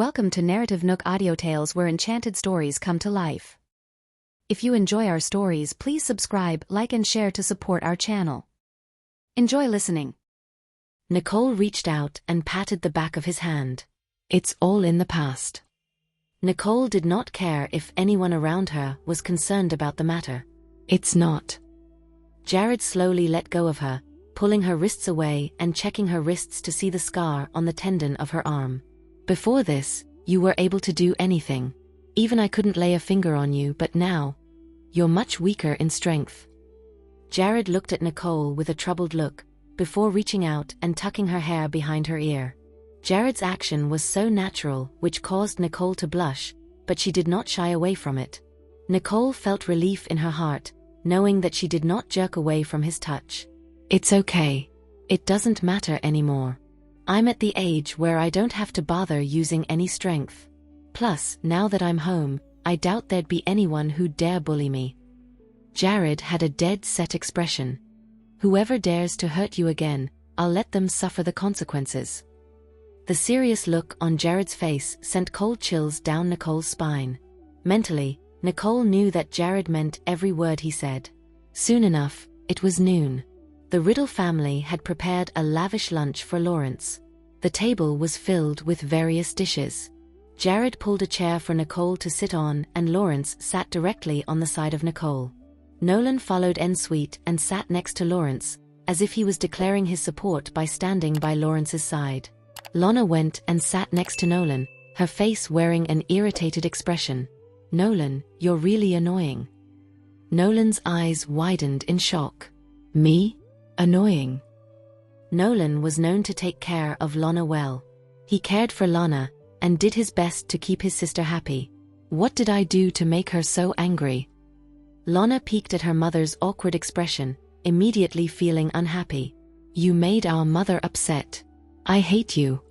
Welcome to NarrativeNook audio tales where enchanted stories come to life. If you enjoy our stories, please subscribe, like and share to support our channel. Enjoy listening. Nicole reached out and patted the back of his hand. It's all in the past. Nicole did not care if anyone around her was concerned about the matter. It's not. Jared slowly let go of her, pulling her wrists away and checking her wrists to see the scar on the tendon of her arm. Before this, you were able to do anything. Even I couldn't lay a finger on you, but now, you're much weaker in strength. Jared looked at Nicole with a troubled look, before reaching out and tucking her hair behind her ear. Jared's action was so natural, which caused Nicole to blush, but she did not shy away from it. Nicole felt relief in her heart, knowing that she did not jerk away from his touch. It's okay. It doesn't matter anymore. I'm at the age where I don't have to bother using any strength. Plus, now that I'm home, I doubt there'd be anyone who'd dare bully me. Jared had a dead-set expression. Whoever dares to hurt you again, I'll let them suffer the consequences. The serious look on Jared's face sent cold chills down Nicole's spine. Mentally, Nicole knew that Jared meant every word he said. Soon enough, it was noon. The Riddle family had prepared a lavish lunch for Lawrence. The table was filled with various dishes. Jared pulled a chair for Nicole to sit on and Lawrence sat directly on the side of Nicole. Nolan followed en suite and sat next to Lawrence, as if he was declaring his support by standing by Lawrence's side. Lana went and sat next to Nolan, her face wearing an irritated expression. Nolan, you're really annoying. Nolan's eyes widened in shock. Me? Annoying? Nolan was known to take care of Lana well. He cared for Lana, and did his best to keep his sister happy. What did I do to make her so angry? Lana peeked at her mother's awkward expression, immediately feeling unhappy. You made our mother upset. I hate you.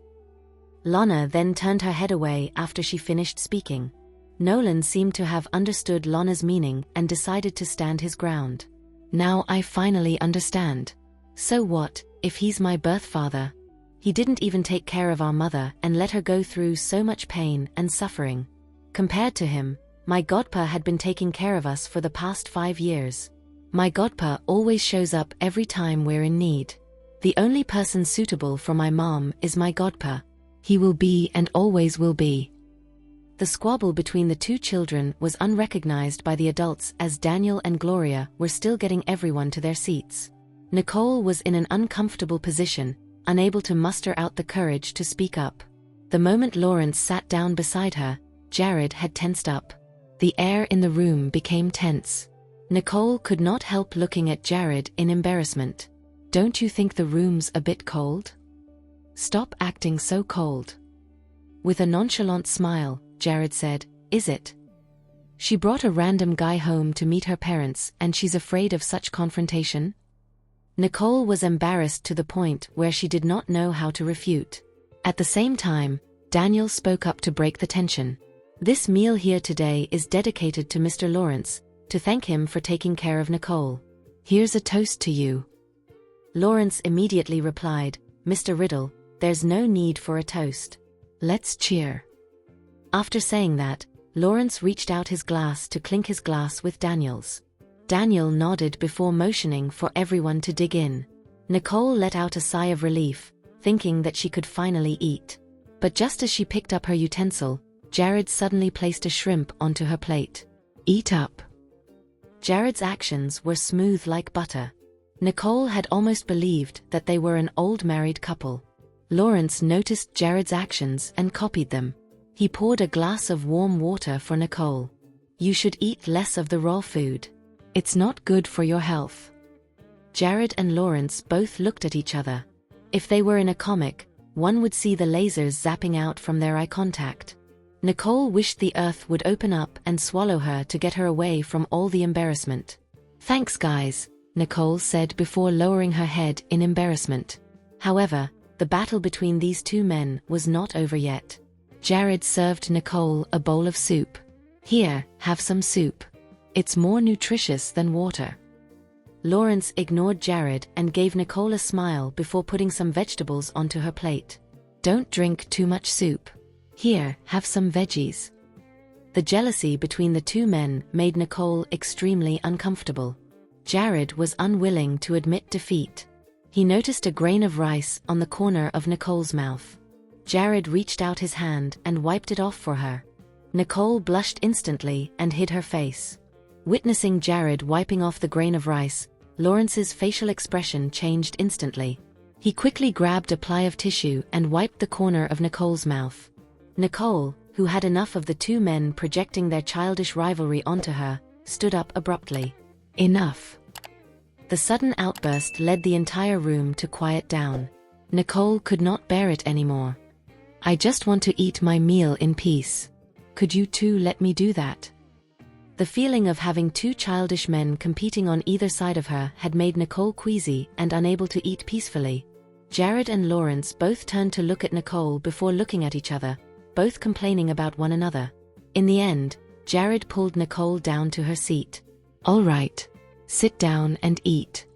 Lana then turned her head away after she finished speaking. Nolan seemed to have understood Lana's meaning and decided to stand his ground. Now I finally understand. So what, if he's my birth father? He didn't even take care of our mother and let her go through so much pain and suffering. Compared to him, my godpa had been taking care of us for the past 5 years. My godpa always shows up every time we're in need. The only person suitable for my mom is my godpa. He will be and always will be. The squabble between the two children was unrecognized by the adults as Daniel and Gloria were still getting everyone to their seats. Nicole was in an uncomfortable position, unable to muster out the courage to speak up. The moment Lawrence sat down beside her, Jared had tensed up. The air in the room became tense. Nicole could not help looking at Jared in embarrassment. Don't you think the room's a bit cold? Stop acting so cold. With a nonchalant smile, Jared said, Is it? She brought a random guy home to meet her parents and she's afraid of such confrontation? Nicole was embarrassed to the point where she did not know how to refute. At the same time, Daniel spoke up to break the tension. This meal here today is dedicated to Mr. Lawrence, to thank him for taking care of Nicole. Here's a toast to you. Lawrence immediately replied, Mr. Riddle, there's no need for a toast. Let's cheer. After saying that, Lawrence reached out his glass to clink his glass with Daniel's. Daniel nodded before motioning for everyone to dig in. Nicole let out a sigh of relief, thinking that she could finally eat. But just as she picked up her utensil, Jared suddenly placed a shrimp onto her plate. Eat up. Jared's actions were smooth like butter. Nicole had almost believed that they were an old married couple. Lawrence noticed Jared's actions and copied them. He poured a glass of warm water for Nicole. You should eat less of the raw food. It's not good for your health. Jared and Lawrence both looked at each other. If they were in a comic, one would see the lasers zapping out from their eye contact. Nicole wished the earth would open up and swallow her to get her away from all the embarrassment. Thanks guys, Nicole said before lowering her head in embarrassment. However, the battle between these two men was not over yet. Jared served Nicole a bowl of soup. Here, have some soup. It's more nutritious than water. Lawrence ignored Jared and gave Nicole a smile before putting some vegetables onto her plate. Don't drink too much soup. Here, have some veggies. The jealousy between the two men made Nicole extremely uncomfortable. Jared was unwilling to admit defeat. He noticed a grain of rice on the corner of Nicole's mouth. Jared reached out his hand and wiped it off for her. Nicole blushed instantly and hid her face. Witnessing Jared wiping off the grain of rice, Lawrence's facial expression changed instantly. He quickly grabbed a ply of tissue and wiped the corner of Nicole's mouth. Nicole, who had enough of the two men projecting their childish rivalry onto her, stood up abruptly. Enough. The sudden outburst led the entire room to quiet down. Nicole could not bear it anymore. I just want to eat my meal in peace. Could you two let me do that? The feeling of having two childish men competing on either side of her had made Nicole queasy and unable to eat peacefully. Jared and Lawrence both turned to look at Nicole before looking at each other, both complaining about one another. In the end, Jared pulled Nicole down to her seat. All right. Sit down and eat.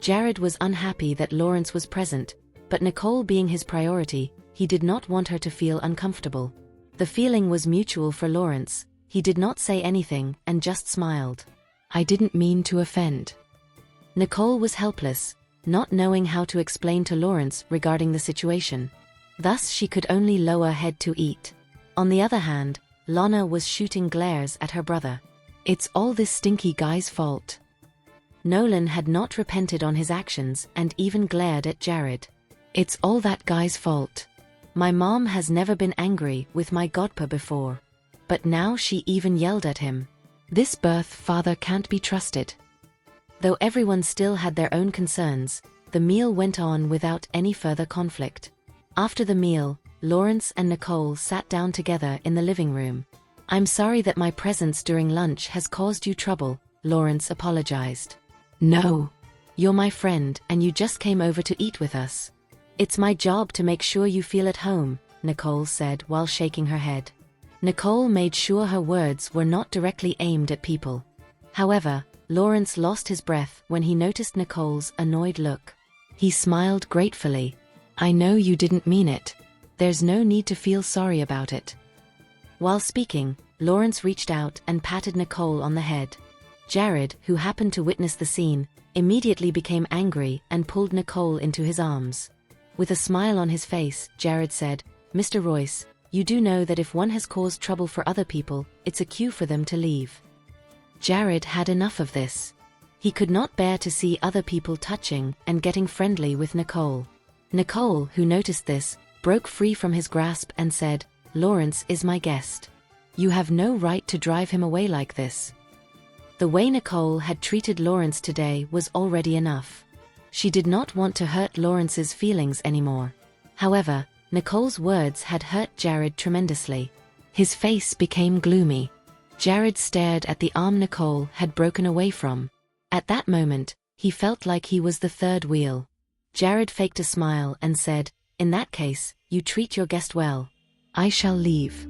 Jared was unhappy that Lawrence was present, but Nicole being his priority, he did not want her to feel uncomfortable. The feeling was mutual for Lawrence. He did not say anything and just smiled. I didn't mean to offend. Nicole was helpless, not knowing how to explain to Lawrence regarding the situation. Thus she could only lower head to eat. On the other hand, Lana was shooting glares at her brother. It's all this stinky guy's fault. Nolan had not repented on his actions and even glared at Jared. It's all that guy's fault. My mom has never been angry with my godpa before. But now she even yelled at him. This birth father can't be trusted. Though everyone still had their own concerns, the meal went on without any further conflict. After the meal, Lawrence and Nicole sat down together in the living room. I'm sorry that my presence during lunch has caused you trouble, Lawrence apologized. No. You're my friend and you just came over to eat with us. It's my job to make sure you feel at home, Nicole said while shaking her head. Nicole made sure her words were not directly aimed at people. However, Lawrence lost his breath when he noticed Nicole's annoyed look. He smiled gratefully. I know you didn't mean it. There's no need to feel sorry about it. While speaking, Lawrence reached out and patted Nicole on the head. Jared, who happened to witness the scene, immediately became angry and pulled Nicole into his arms. With a smile on his face, Jared said, Mr. Royce, you do know that if one has caused trouble for other people, it's a cue for them to leave. Jared had enough of this. He could not bear to see other people touching and getting friendly with Nicole. Nicole, who noticed this, broke free from his grasp and said, Lawrence is my guest. You have no right to drive him away like this. The way Nicole had treated Lawrence today was already enough. She did not want to hurt Lawrence's feelings anymore. However, Nicole's words had hurt Jared tremendously. His face became gloomy. Jared stared at the arm Nicole had broken away from. At that moment, he felt like he was the third wheel. Jared faked a smile and said, In that case, you treat your guest well. I shall leave.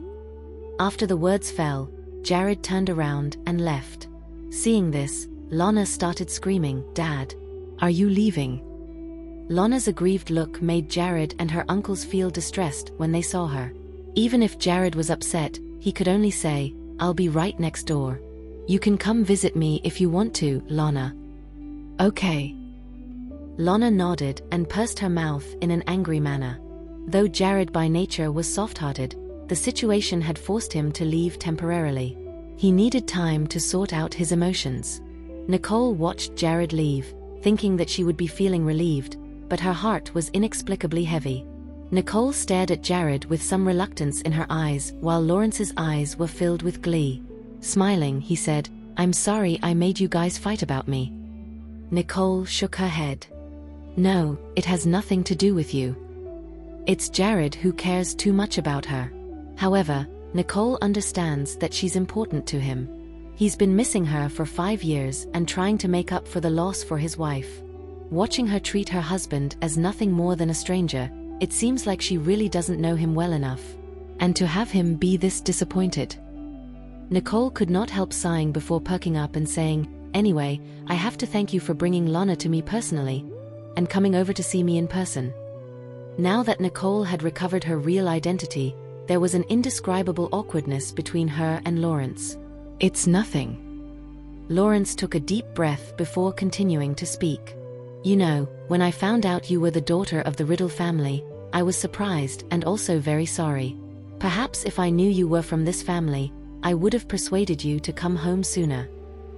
After the words fell, Jared turned around and left. Seeing this, Lana started screaming, Dad, are you leaving? Lana's aggrieved look made Jared and her uncles feel distressed when they saw her. Even if Jared was upset, he could only say, I'll be right next door. You can come visit me if you want to, Lana. Okay. Lana nodded and pursed her mouth in an angry manner. Though Jared by nature was soft-hearted, the situation had forced him to leave temporarily. He needed time to sort out his emotions. Nicole watched Jared leave, thinking that she would be feeling relieved, but her heart was inexplicably heavy. Nicole stared at Jared with some reluctance in her eyes while Lawrence's eyes were filled with glee. Smiling, he said, I'm sorry I made you guys fight about me. Nicole shook her head. No, it has nothing to do with you. It's Jared who cares too much about her. However, Nicole understands that she's important to him. He's been missing her for 5 years and trying to make up for the loss for his wife. Watching her treat her husband as nothing more than a stranger, it seems like she really doesn't know him well enough. And to have him be this disappointed. Nicole could not help sighing before perking up and saying, Anyway, I have to thank you for bringing Lana to me personally, and coming over to see me in person. Now that Nicole had recovered her real identity, there was an indescribable awkwardness between her and Lawrence. "It's nothing." Lawrence took a deep breath before continuing to speak. "You know, when I found out you were the daughter of the Riddle family, I was surprised and also very sorry. Perhaps if I knew you were from this family, I would have persuaded you to come home sooner.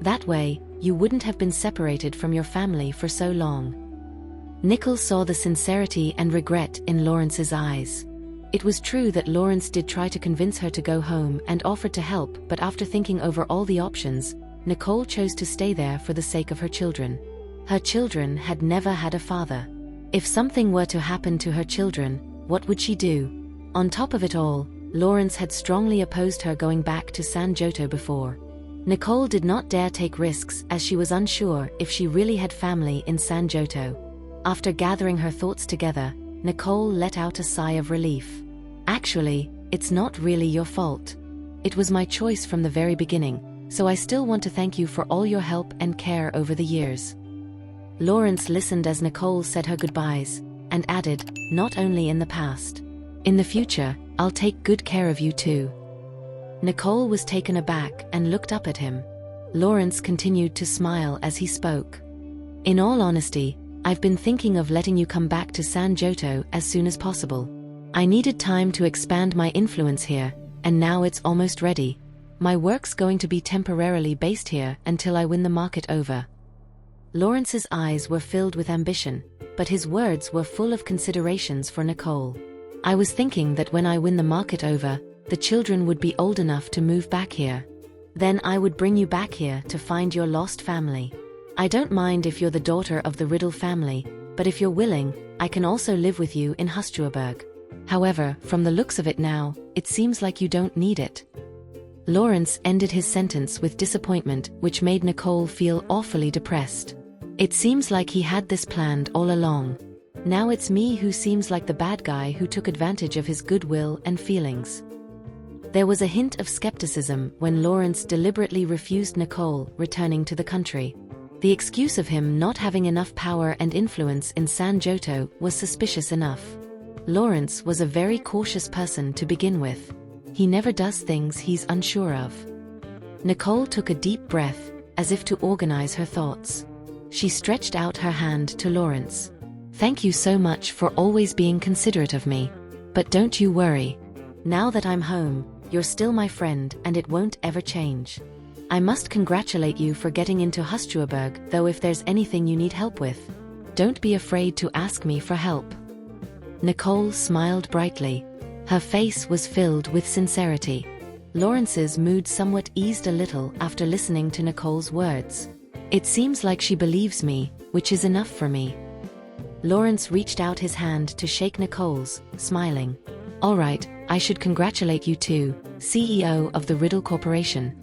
That way, you wouldn't have been separated from your family for so long." Nicole saw the sincerity and regret in Lawrence's eyes. It was true that Lawrence did try to convince her to go home and offered to help, but after thinking over all the options, Nicole chose to stay there for the sake of her children. Her children had never had a father. If something were to happen to her children, what would she do? On top of it all, Lawrence had strongly opposed her going back to San Giotto before. Nicole did not dare take risks as she was unsure if she really had family in San Giotto. After gathering her thoughts together, Nicole let out a sigh of relief. "Actually, it's not really your fault. It was my choice from the very beginning, so I still want to thank you for all your help and care over the years." Lawrence listened as Nicole said her goodbyes, and added, "Not only in the past. In the future, I'll take good care of you too." Nicole was taken aback and looked up at him. Lawrence continued to smile as he spoke. "In all honesty, I've been thinking of letting you come back to San Giotto as soon as possible. I needed time to expand my influence here, and now it's almost ready. My work's going to be temporarily based here until I win the market over." Lawrence's eyes were filled with ambition, but his words were full of considerations for Nicole. "I was thinking that when I win the market over, the children would be old enough to move back here. Then I would bring you back here to find your lost family. I don't mind if you're the daughter of the Riddle family, but if you're willing, I can also live with you in Hustruaberg. However, from the looks of it now, it seems like you don't need it." Lawrence ended his sentence with disappointment, which made Nicole feel awfully depressed. It seems like he had this planned all along. Now it's me who seems like the bad guy who took advantage of his goodwill and feelings. There was a hint of skepticism when Lawrence deliberately refused Nicole returning to the country. The excuse of him not having enough power and influence in San Giotto was suspicious enough. Lawrence was a very cautious person to begin with. He never does things he's unsure of. Nicole took a deep breath, as if to organize her thoughts. She stretched out her hand to Lawrence. "Thank you so much for always being considerate of me. But don't you worry. Now that I'm home, you're still my friend and it won't ever change. I must congratulate you for getting into Hustruaberg, though if there's anything you need help with, don't be afraid to ask me for help." Nicole smiled brightly. Her face was filled with sincerity. Lawrence's mood somewhat eased a little after listening to Nicole's words. "It seems like she believes me, which is enough for me." Lawrence reached out his hand to shake Nicole's, smiling. "All right, I should congratulate you too, CEO of the Riddle Corporation."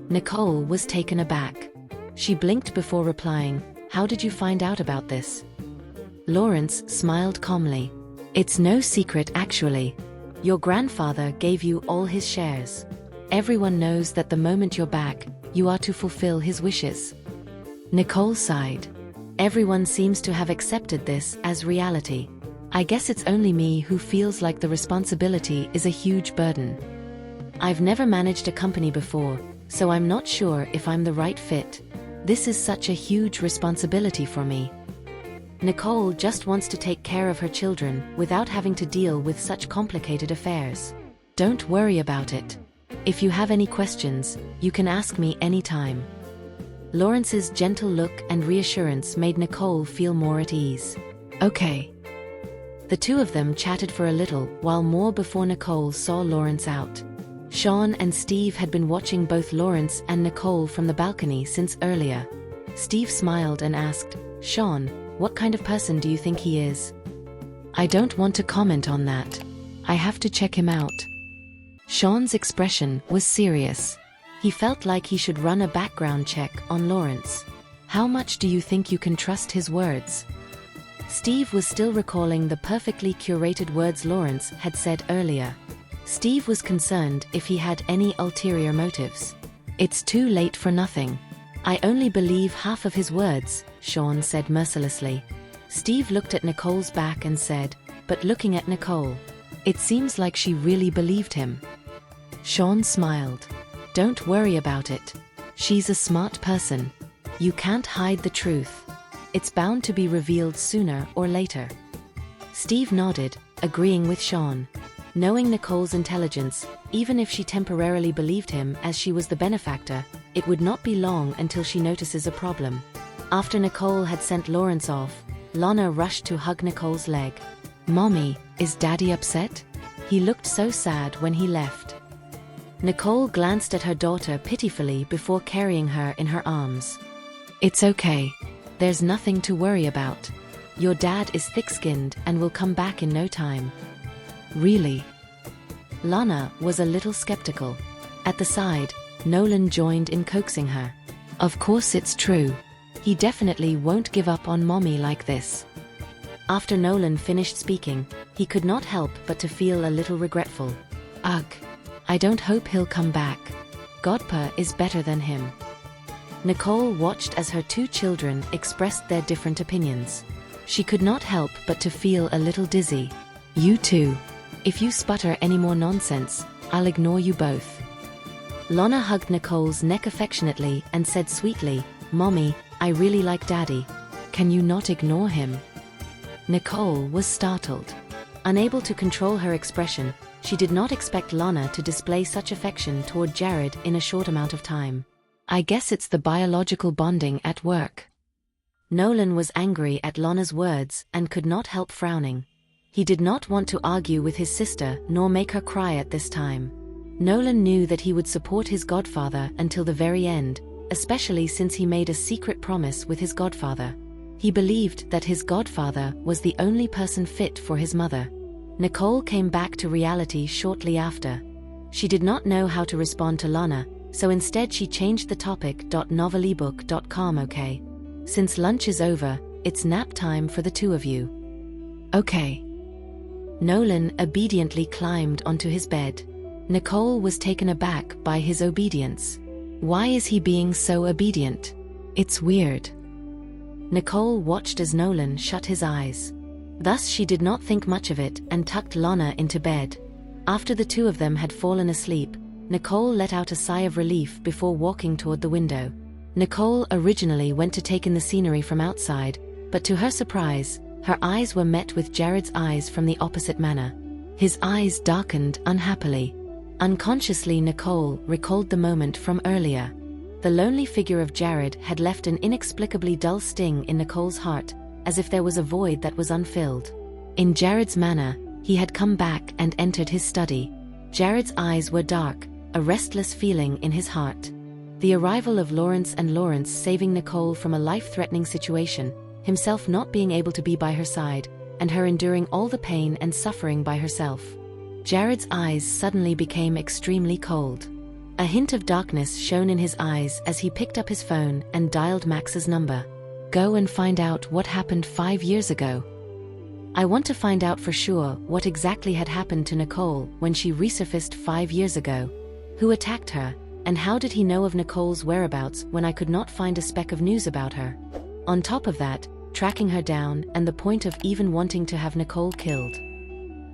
Nicole was taken aback. She blinked before replying, "How did you find out about this?" Lawrence smiled calmly. "It's no secret actually. Your grandfather gave you all his shares. Everyone knows that the moment you're back, you are to fulfill his wishes." Nicole sighed. "Everyone seems to have accepted this as reality. I guess it's only me who feels like the responsibility is a huge burden. I've never managed a company before, so I'm not sure if I'm the right fit. This is such a huge responsibility for me." Nicole just wants to take care of her children without having to deal with such complicated affairs. "Don't worry about it. If you have any questions, you can ask me anytime." Lawrence's gentle look and reassurance made Nicole feel more at ease. "Okay." The two of them chatted for a little while more before Nicole saw Lawrence out. Sean and Steve had been watching both Lawrence and Nicole from the balcony since earlier. Steve smiled and asked, "Sean, what kind of person do you think he is?" "I don't want to comment on that. I have to check him out." Sean's expression was serious. He felt like he should run a background check on Lawrence. "How much do you think you can trust his words?" Steve was still recalling the perfectly curated words Lawrence had said earlier. Steve was concerned if he had any ulterior motives. "It's too late for nothing. I only believe half of his words," Sean said mercilessly. Steve looked at Nicole's back and said, but looking at Nicole, It seems like she really believed him. Sean smiled. Don't worry about it. She's a smart person. You can't hide the truth. It's bound to be revealed sooner or later. Steve nodded, agreeing with Sean. Knowing Nicole's intelligence, even if she temporarily believed him as she was the benefactor, it would not be long until she notices a problem. After Nicole had sent Lawrence off, Lana rushed to hug Nicole's leg. Mommy, is Daddy upset? He looked so sad when he left. Nicole glanced at her daughter pitifully before carrying her in her arms. It's okay. There's nothing to worry about. Your dad is thick-skinned and will come back in no time. Really? Lana was a little skeptical. At the side, Nolan joined in coaxing her. Of course it's true. He definitely won't give up on Mommy like this. After Nolan finished speaking, he could not help but to feel a little regretful. Ugh. I don't hope he'll come back. Godpa is better than him. Nicole watched as her two children expressed their different opinions. She could not help but to feel a little dizzy. You too. If you sputter any more nonsense, I'll ignore you both. Lana hugged Nicole's neck affectionately and said sweetly, Mommy, I really like Daddy. Can you not ignore him? Nicole was startled. Unable to control her expression, she did not expect Lana to display such affection toward Jared in a short amount of time. I guess it's the biological bonding at work. Nolan was angry at Lana's words and could not help frowning. He did not want to argue with his sister nor make her cry at this time. Nolan knew that he would support his godfather until the very end, especially since he made a secret promise with his godfather. He believed that his godfather was the only person fit for his mother. Nicole came back to reality shortly after. She did not know how to respond to Lana, so instead she changed the topic. NarrativeNook.com. Okay. Since lunch is over, it's nap time for the two of you. Okay. Nolan obediently climbed onto his bed. Nicole was taken aback by his obedience. Why is he being so obedient? It's weird. Nicole watched as Nolan shut his eyes. Thus she did not think much of it and tucked Lana into bed. After the two of them had fallen asleep, Nicole let out a sigh of relief before walking toward the window. Nicole originally went to take in the scenery from outside, but to her surprise, her eyes were met with Jared's eyes from the opposite manner. His eyes darkened unhappily. Unconsciously, Nicole recalled the moment from earlier. The lonely figure of Jared had left an inexplicably dull sting in Nicole's heart, as if there was a void that was unfilled. In Jared's manner, he had come back and entered his study. Jared's eyes were dark, a restless feeling in his heart. The arrival of Lawrence and Lawrence saving Nicole from a life-threatening situation, himself not being able to be by her side, and her enduring all the pain and suffering by herself. Jared's eyes suddenly became extremely cold. A hint of darkness shone in his eyes as he picked up his phone and dialed Max's number. Go and find out what happened 5 years ago. I want to find out for sure what exactly had happened to Nicole when she resurfaced 5 years ago. Who attacked her, and how did he know of Nicole's whereabouts when I could not find a speck of news about her? On top of that, tracking her down and the point of even wanting to have Nicole killed.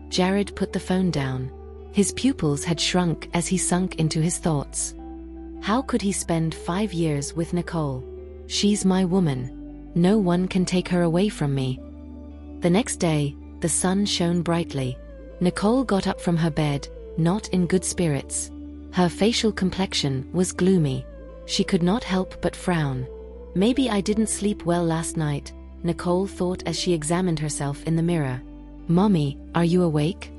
Jared put the phone down. His pupils had shrunk as he sunk into his thoughts. How could he spend 5 years with Nicole? She's my woman. No one can take her away from me. The next day, the sun shone brightly. Nicole got up from her bed, not in good spirits. Her facial complexion was gloomy. She could not help but frown. Maybe I didn't sleep well last night, Nicole thought as she examined herself in the mirror. Mommy, are you awake?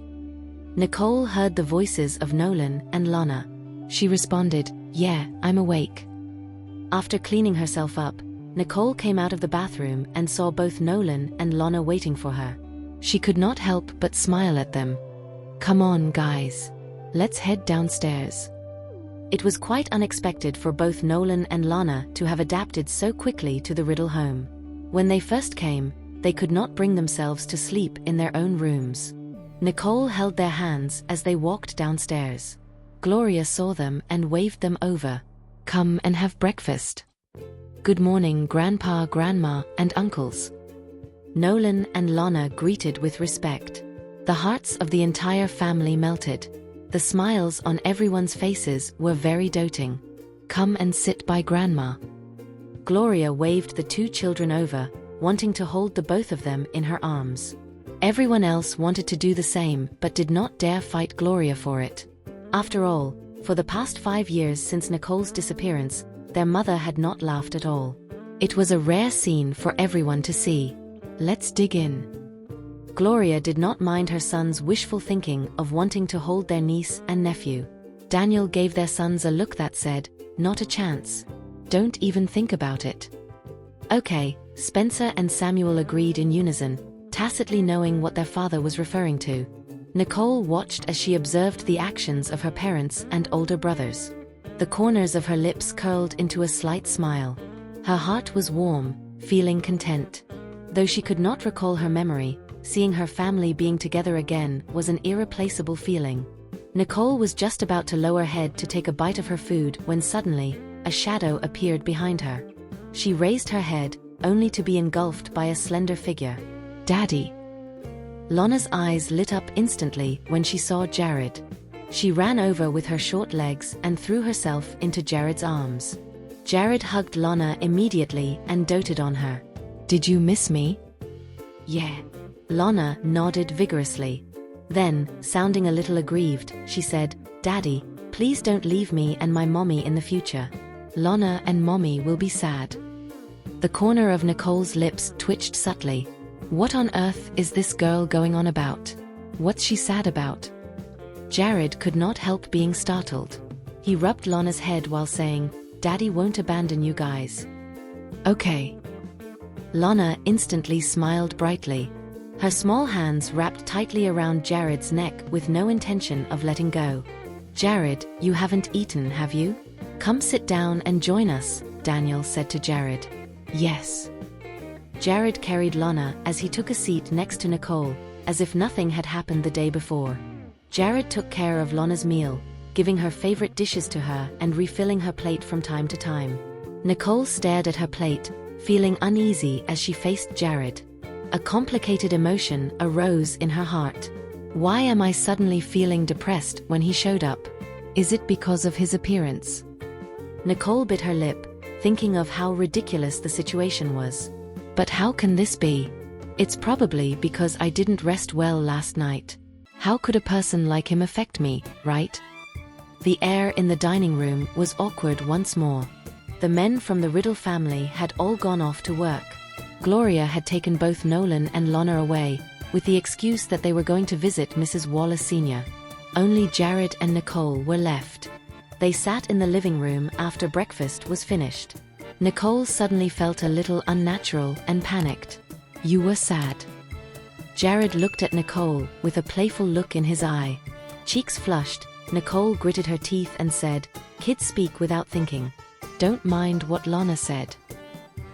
Nicole heard the voices of Nolan and Lana. She responded, yeah, I'm awake. After cleaning herself up, Nicole came out of the bathroom and saw both Nolan and Lana waiting for her. She could not help but smile at them. Come on, guys. Let's head downstairs. It was quite unexpected for both Nolan and Lana to have adapted so quickly to the Riddle home. When they first came, they could not bring themselves to sleep in their own rooms. Nicole held their hands as they walked downstairs. Gloria saw them and waved them over. Come and have breakfast. Good morning, Grandpa, Grandma, and uncles. Nolan and Lana greeted with respect. The hearts of the entire family melted. The smiles on everyone's faces were very doting. "Come and sit by Grandma." Gloria waved the two children over, wanting to hold the both of them in her arms. Everyone else wanted to do the same but did not dare fight Gloria for it. After all, for the past 5 years since Nicole's disappearance, their mother had not laughed at all. It was a rare scene for everyone to see. Let's dig in. Gloria did not mind her sons' wishful thinking of wanting to hold their niece and nephew. Daniel gave their sons a look that said, "Not a chance. Don't even think about it." Okay, Spencer and Samuel agreed in unison, tacitly knowing what their father was referring to. Nicole watched as she observed the actions of her parents and older brothers. The corners of her lips curled into a slight smile. Her heart was warm, feeling content. Though she could not recall her memory, seeing her family being together again was an irreplaceable feeling. Nicole was just about to lower her head to take a bite of her food when suddenly, a shadow appeared behind her. She raised her head, only to be engulfed by a slender figure. "Daddy!" Lona's eyes lit up instantly when she saw Jared. She ran over with her short legs and threw herself into Jared's arms. Jared hugged Lona immediately and doted on her. "Did you miss me?" "Yeah." Lona nodded vigorously. Then, sounding a little aggrieved, she said, "Daddy, please don't leave me and my mommy in the future. Lona and mommy will be sad." The corner of Nicole's lips twitched subtly. What on earth is this girl going on about? What's she sad about? Jared could not help being startled. He rubbed Lona's head while saying, "Daddy won't abandon you guys." "Okay." Lona instantly smiled brightly. Her small hands wrapped tightly around Jared's neck with no intention of letting go. "Jared, you haven't eaten, have you? Come sit down and join us," Daniel said to Jared. "Yes." Jared carried Lona as he took a seat next to Nicole, as if nothing had happened the day before. Jared took care of Lona's meal, giving her favorite dishes to her and refilling her plate from time to time. Nicole stared at her plate, feeling uneasy as she faced Jared. A complicated emotion arose in her heart. Why am I suddenly feeling depressed when he showed up? Is it because of his appearance? Nicole bit her lip, thinking of how ridiculous the situation was. But how can this be? It's probably because I didn't rest well last night. How could a person like him affect me, right? The air in the dining room was awkward once more. The men from the Riddle family had all gone off to work. Gloria had taken both Nolan and Lona away, with the excuse that they were going to visit Mrs. Wallace Sr. Only Jared and Nicole were left. They sat in the living room after breakfast was finished. Nicole suddenly felt a little unnatural and panicked. "You were sad." Jared looked at Nicole with a playful look in his eye. Cheeks flushed, Nicole gritted her teeth and said, "Kids speak without thinking. Don't mind what Lana said."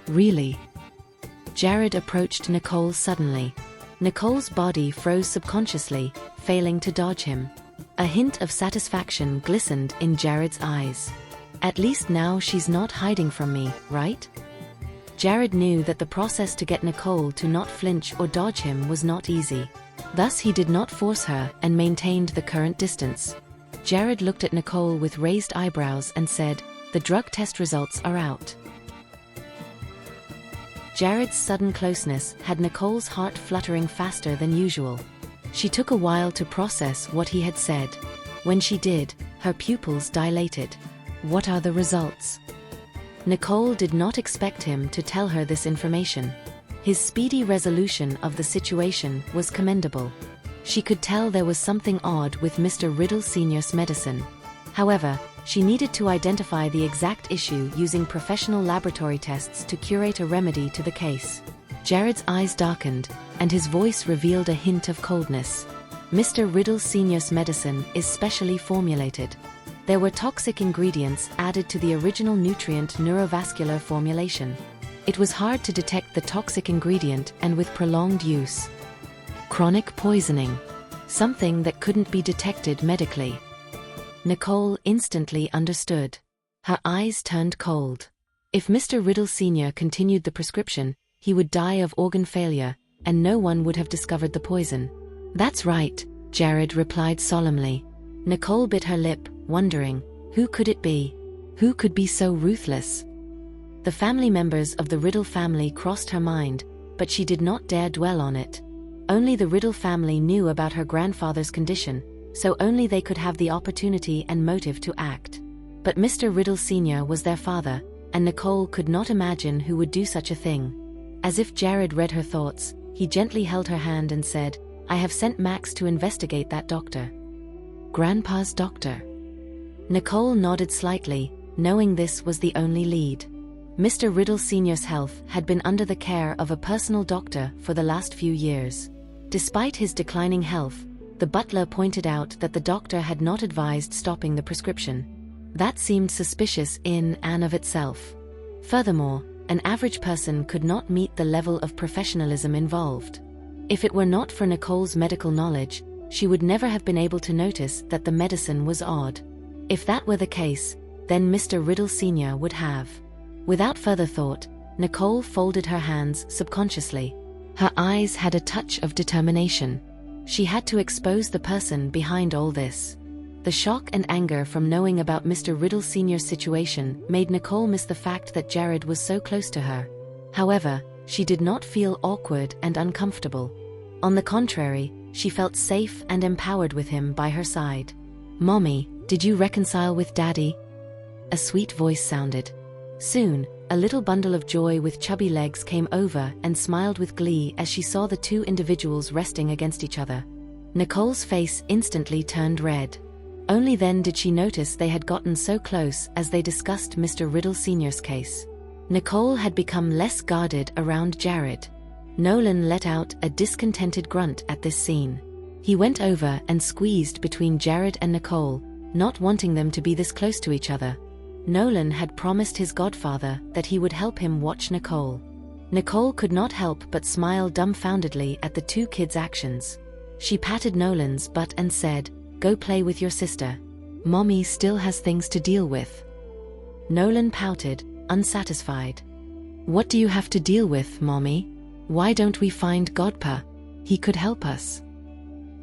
"Really?" Jared approached Nicole suddenly. Nicole's body froze subconsciously, failing to dodge him. A hint of satisfaction glistened in Jared's eyes. "At least now she's not hiding from me, right?" Jared knew that the process to get Nicole to not flinch or dodge him was not easy. Thus he did not force her and maintained the current distance. Jared looked at Nicole with raised eyebrows and said, "The drug test results are out." Jared's sudden closeness had Nicole's heart fluttering faster than usual. She took a while to process what he had said. When she did, her pupils dilated. "What are the results?" Nicole did not expect him to tell her this information. His speedy resolution of the situation was commendable. She could tell there was something odd with Mr. Riddle Sr.'s medicine. However, she needed to identify the exact issue using professional laboratory tests to curate a remedy to the case. Jared's eyes darkened, and his voice revealed a hint of coldness. Mr. Riddle Sr.'s medicine is specially formulated. There were toxic ingredients added to the original nutrient neurovascular formulation. It was hard to detect the toxic ingredient and with prolonged use. Chronic poisoning. Something that couldn't be detected medically. Nicole instantly understood. Her eyes turned cold. If Mr. Riddle Sr. continued the prescription, he would die of organ failure, and no one would have discovered the poison. "That's right," Jared replied solemnly. Nicole bit her lip, wondering, who could it be? Who could be so ruthless? The family members of the Riddle family crossed her mind, but she did not dare dwell on it. Only the Riddle family knew about her grandfather's condition, so only they could have the opportunity and motive to act. But Mr. Riddle Sr. was their father, and Nicole could not imagine who would do such a thing. As if Jared read her thoughts, he gently held her hand and said, "I have sent Max to investigate that doctor." Grandpa's doctor? Nicole nodded slightly, knowing this was the only lead. Mr. Riddle Sr.'s health had been under the care of a personal doctor for the last few years. Despite his declining health, the butler pointed out that the doctor had not advised stopping the prescription. That seemed suspicious in and of itself. Furthermore, an average person could not meet the level of professionalism involved. If it were not for Nicole's medical knowledge, she would never have been able to notice that the medicine was odd. If that were the case, then Mr. Riddle Sr. would have. Without further thought, Nicole folded her hands subconsciously. Her eyes had a touch of determination. She had to expose the person behind all this. The shock and anger from knowing about Mr. Riddle Sr.'s situation made Nicole miss the fact that Jared was so close to her. However, she did not feel awkward and uncomfortable. On the contrary, she felt safe and empowered with him by her side. "Mommy, did you reconcile with Daddy?" A sweet voice sounded. Soon, a little bundle of joy with chubby legs came over and smiled with glee as she saw the two individuals resting against each other. Nicole's face instantly turned red. Only then did she notice they had gotten so close as they discussed Mr. Riddle Sr.'s case. Nicole had become less guarded around Jared. Nolan let out a discontented grunt at this scene. He went over and squeezed between Jared and Nicole, not wanting them to be this close to each other. Nolan had promised his godfather that he would help him watch Nicole. Nicole could not help but smile dumbfoundedly at the two kids' actions. She patted Nolan's butt and said, "Go play with your sister. Mommy still has things to deal with." Nolan pouted, unsatisfied. "What do you have to deal with, Mommy? Why don't we find Godpa? He could help us."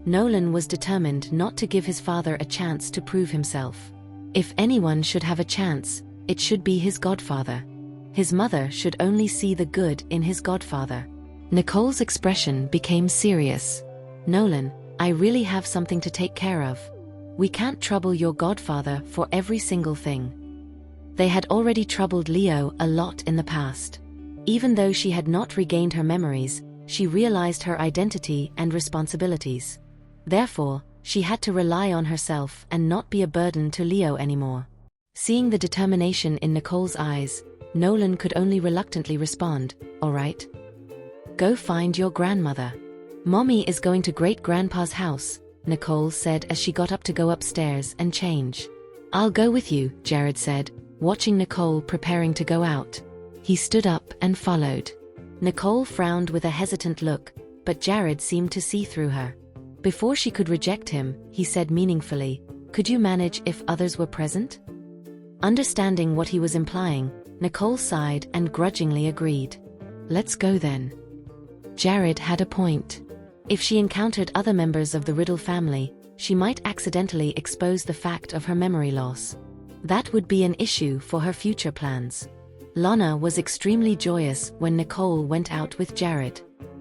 Nolan was determined not to give his father a chance to prove himself. If anyone should have a chance, it should be his godfather. His mother should only see the good in his godfather. Nicole's expression became serious. "Nolan, I really have something to take care of. We can't trouble your godfather for every single thing." They had already troubled Leo a lot in the past. Even though she had not regained her memories, she realized her identity and responsibilities. Therefore, she had to rely on herself and not be a burden to Leo anymore. Seeing the determination in Nicole's eyes, Nolan could only reluctantly respond, "All right. Go find your grandmother. Mommy is going to great-grandpa's house," Nicole said as she got up to go upstairs and change. "I'll go with you," Jared said, watching Nicole preparing to go out. He stood up and followed. Nicole frowned with a hesitant look, but Jared seemed to see through her. Before she could reject him, he said meaningfully, "Could you manage if others were present?" Understanding what he was implying, Nicole sighed and grudgingly agreed. "Let's go then." Jared had a point. If she encountered other members of the Riddle family, she might accidentally expose the fact of her memory loss. That would be an issue for her future plans. Lana was extremely joyous when Nicole went out with Jared.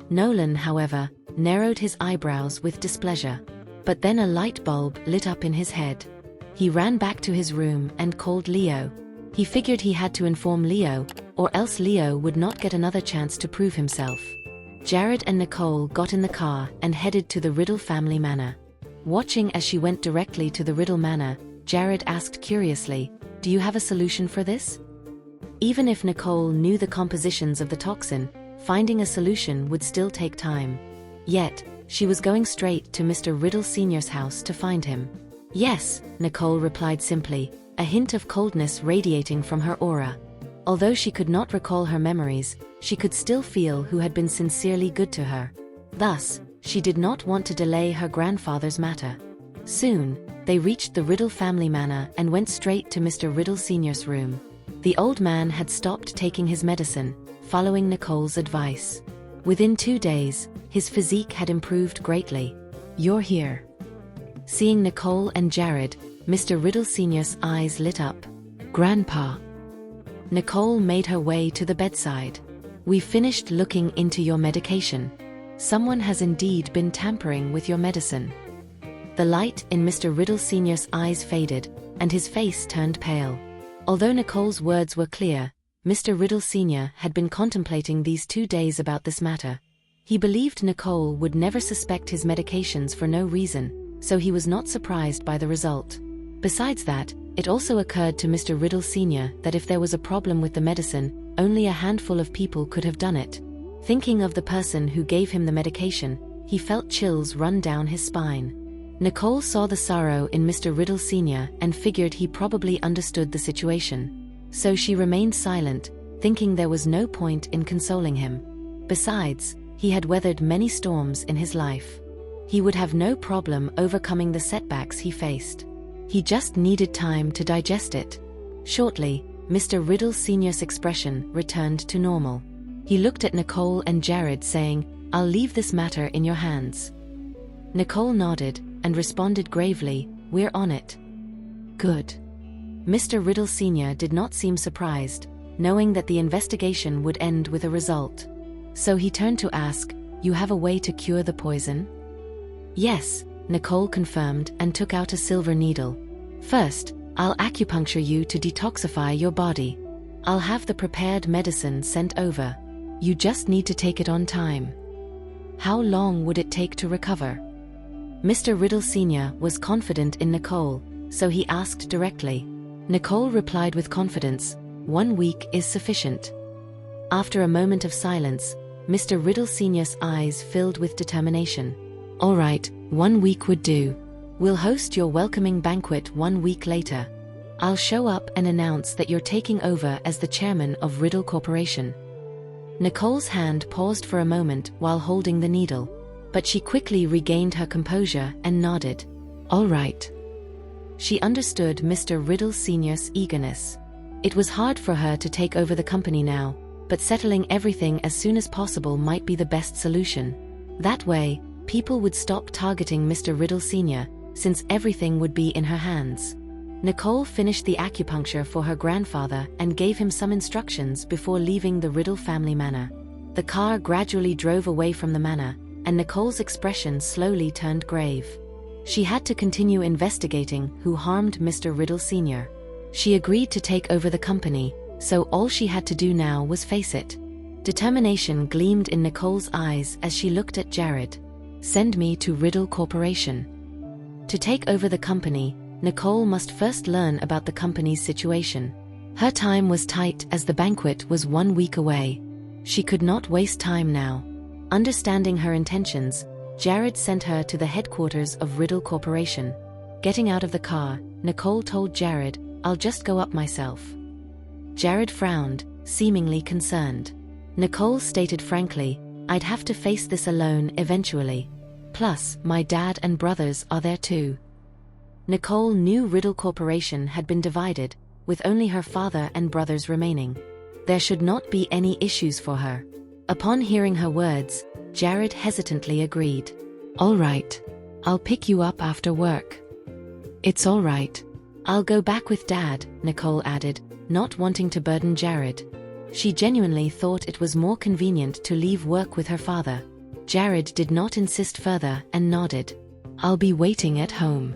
Nolan, however, narrowed his eyebrows with displeasure. But then a light bulb lit up in his head. He ran back to his room and called Leo. He figured he had to inform Leo, or else Leo would not get another chance to prove himself. Jared and Nicole got in the car and headed to the Riddle family manor. Watching as she went directly to the Riddle manor, Jared asked curiously, "Do you have a solution for this?" Even if Nicole knew the compositions of the toxin, finding a solution would still take time. Yet, she was going straight to Mr. Riddle Sr.'s house to find him. "Yes," Nicole replied simply, a hint of coldness radiating from her aura. Although she could not recall her memories, she could still feel who had been sincerely good to her. Thus, she did not want to delay her grandfather's matter. Soon, they reached the Riddle family manor and went straight to Mr. Riddle Sr.'s room. The old man had stopped taking his medicine, following Nicole's advice. Within 2 days, his physique had improved greatly. You're here. Seeing Nicole and Jared, Mr. Riddle Sr.'s eyes lit up. Grandpa. Nicole made her way to the bedside. We finished looking into your medication. Someone has indeed been tampering with your medicine. The light in Mr. Riddle Sr.'s eyes faded, and his face turned pale. Although Nicole's words were clear, Mr. Riddle Sr. had been contemplating these 2 days about this matter. He believed Nicole would never suspect his medications for no reason, so he was not surprised by the result. Besides that, it also occurred to Mr. Riddle Sr. that if there was a problem with the medicine, only a handful of people could have done it. Thinking of the person who gave him the medication, he felt chills run down his spine. Nicole saw the sorrow in Mr. Riddle Sr. and figured he probably understood the situation. So she remained silent, thinking there was no point in consoling him. Besides, he had weathered many storms in his life. He would have no problem overcoming the setbacks he faced. He just needed time to digest it. Shortly, Mr. Riddle Sr.'s expression returned to normal. He looked at Nicole and Jared saying, "I'll leave this matter in your hands." Nicole nodded and responded gravely, "We're on it." Good. Mr. Riddle Sr. did not seem surprised, knowing that the investigation would end with a result. So he turned to ask, "You have a way to cure the poison?" "Yes," Nicole confirmed and took out a silver needle. "First, I'll acupuncture you to detoxify your body. I'll have the prepared medicine sent over. You just need to take it on time." "How long would it take to recover?" Mr. Riddle Sr. was confident in Nicole, so he asked directly. Nicole replied with confidence, "1 week is sufficient." After a moment of silence, Mr. Riddle Sr.'s eyes filled with determination. "All right, 1 week would do. We'll host your welcoming banquet 1 week later. I'll show up and announce that you're taking over as the chairman of Riddle Corporation." Nicole's hand paused for a moment while holding the needle, but she quickly regained her composure and nodded. "All right." She understood Mr. Riddle Sr.'s eagerness. It was hard for her to take over the company now, but settling everything as soon as possible might be the best solution. That way, people would stop targeting Mr. Riddle Sr., since everything would be in her hands. Nicole finished the acupuncture for her grandfather and gave him some instructions before leaving the Riddle family manor. The car gradually drove away from the manor, and Nicole's expression slowly turned grave. She had to continue investigating who harmed Mr. Riddle Sr. She agreed to take over the company, so all she had to do now was face it. Determination gleamed in Nicole's eyes as she looked at Jared. "Send me to Riddle Corporation." To take over the company, Nicole must first learn about the company's situation. Her time was tight as the banquet was 1 week away. She could not waste time now. Understanding her intentions, Jared sent her to the headquarters of Riddle Corporation. Getting out of the car, Nicole told Jared, "I'll just go up myself." Jared frowned, seemingly concerned. Nicole stated frankly, "I'd have to face this alone eventually. Plus, my dad and brothers are there too." Nicole knew Riddle Corporation had been divided, with only her father and brothers remaining. There should not be any issues for her. Upon hearing her words, Jared hesitantly agreed. "All right. I'll pick you up after work." "It's all right. I'll go back with Dad," Nicole added, not wanting to burden Jared. She genuinely thought it was more convenient to leave work with her father. Jared did not insist further and nodded. "I'll be waiting at home."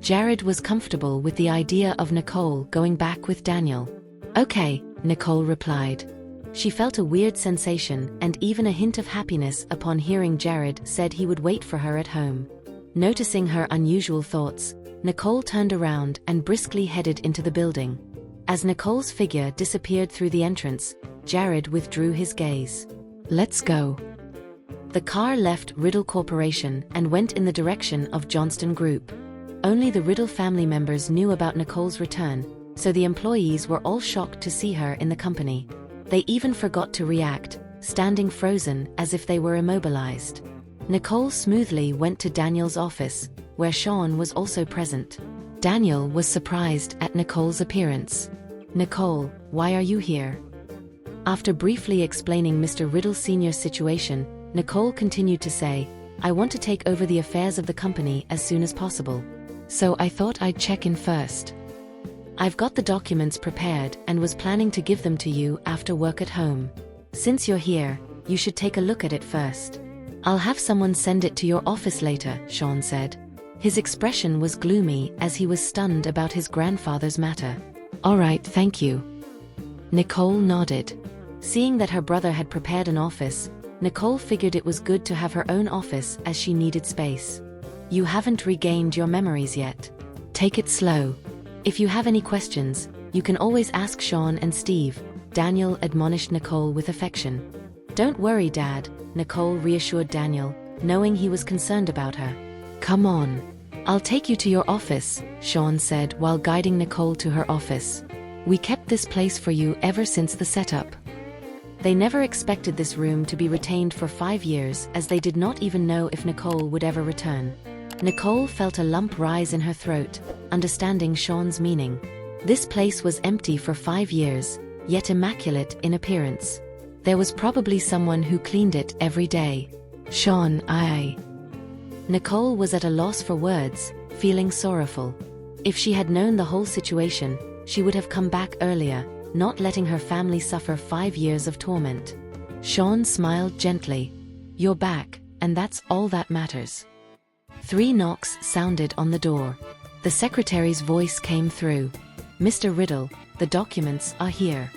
Jared was comfortable with the idea of Nicole going back with Daniel. "Okay," Nicole replied. She felt a weird sensation and even a hint of happiness upon hearing Jared said he would wait for her at home. Noticing her unusual thoughts, Nicole turned around and briskly headed into the building. As Nicole's figure disappeared through the entrance, Jared withdrew his gaze. "Let's go." The car left Riddle Corporation and went in the direction of Johnston Group. Only the Riddle family members knew about Nicole's return, so the employees were all shocked to see her in the company. They even forgot to react, standing frozen as if they were immobilized. Nicole smoothly went to Daniel's office, where Sean was also present. Daniel was surprised at Nicole's appearance. "Nicole, why are you here?" After briefly explaining Mr. Riddle Sr.'s situation, Nicole continued to say, I want to take over the affairs of the company as soon as possible. So I thought I'd check in first. I've got the documents prepared and was planning to give them to you after work at home. Since you're here, you should take a look at it first. I'll have someone send it to your office later, Sean said. His expression was gloomy as he was stunned about his grandfather's matter. All right, thank you. Nicole nodded. Seeing that her brother had prepared an office, Nicole figured it was good to have her own office as she needed space. You haven't regained your memories yet. Take it slow. If you have any questions, you can always ask Sean and Steve, Daniel admonished Nicole with affection. Don't worry, Dad, Nicole reassured Daniel, knowing he was concerned about her. Come on. I'll take you to your office, Sean said while guiding Nicole to her office. We kept this place for you ever since the setup. They never expected this room to be retained for 5 years, as they did not even know if Nicole would ever return. Nicole felt a lump rise in her throat, understanding Sean's meaning. This place was empty for 5 years, yet immaculate in appearance. There was probably someone who cleaned it every day. Sean, Nicole was at a loss for words, feeling sorrowful. If she had known the whole situation, she would have come back earlier, not letting her family suffer 5 years of torment. Sean smiled gently. You're back, and that's all that matters. 3 knocks sounded on the door. The secretary's voice came through. Mr. Riddle, the documents are here.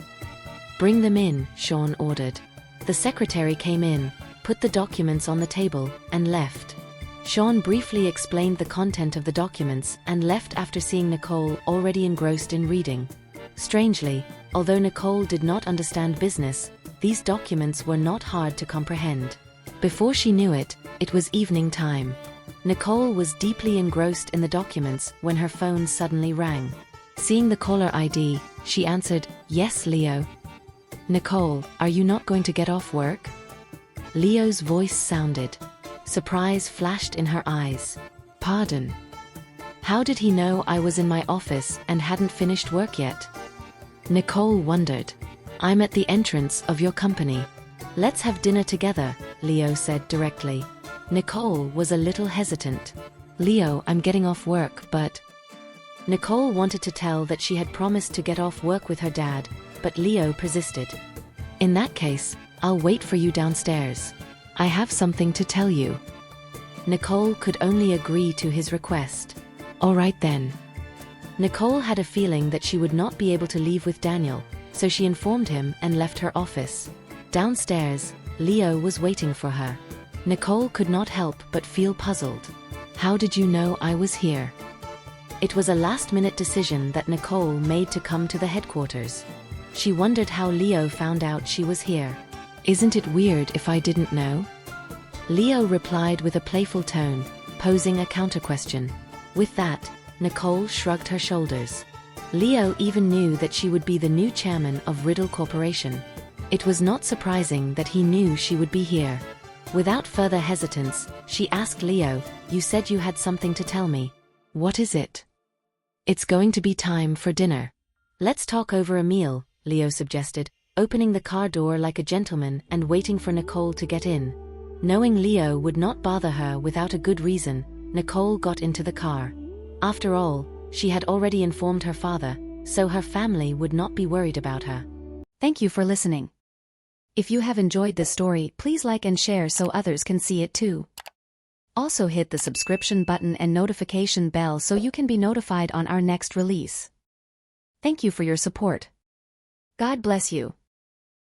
Bring them in, Sean ordered. The secretary came in, put the documents on the table, and left. Sean briefly explained the content of the documents and left after seeing Nicole already engrossed in reading. Strangely, although Nicole did not understand business, these documents were not hard to comprehend. Before she knew it, it was evening time. Nicole was deeply engrossed in the documents when her phone suddenly rang. Seeing the caller ID, she answered, Yes, Leo. Nicole, are you not going to get off work? Leo's voice sounded. Surprise flashed in her eyes. Pardon? How did he know I was in my office and hadn't finished work yet? Nicole wondered. I'm at the entrance of your company. Let's have dinner together, Leo said directly. Nicole was a little hesitant. Leo, I'm getting off work, but... Nicole wanted to tell that she had promised to get off work with her dad, but Leo persisted. In that case, I'll wait for you downstairs. I have something to tell you. Nicole could only agree to his request. All right then. Nicole had a feeling that she would not be able to leave with Daniel, so she informed him and left her office. Downstairs, Leo was waiting for her. Nicole could not help but feel puzzled. How did you know I was here? It was a last-minute decision that Nicole made to come to the headquarters. She wondered how Leo found out she was here. Isn't it weird if I didn't know? Leo replied with a playful tone, posing a counter-question. With that, Nicole shrugged her shoulders. Leo even knew that she would be the new chairman of Riddle Corporation. It was not surprising that he knew she would be here. Without further hesitance, she asked Leo, You said you had something to tell me. What is it? It's going to be time for dinner. Let's talk over a meal, Leo suggested, opening the car door like a gentleman and waiting for Nicole to get in. Knowing Leo would not bother her without a good reason, Nicole got into the car. After all, she had already informed her father, so her family would not be worried about her. Thank you for listening. If you have enjoyed this story, please like and share so others can see it too. Also hit the subscription button and notification bell so you can be notified on our next release. Thank you for your support. God bless you.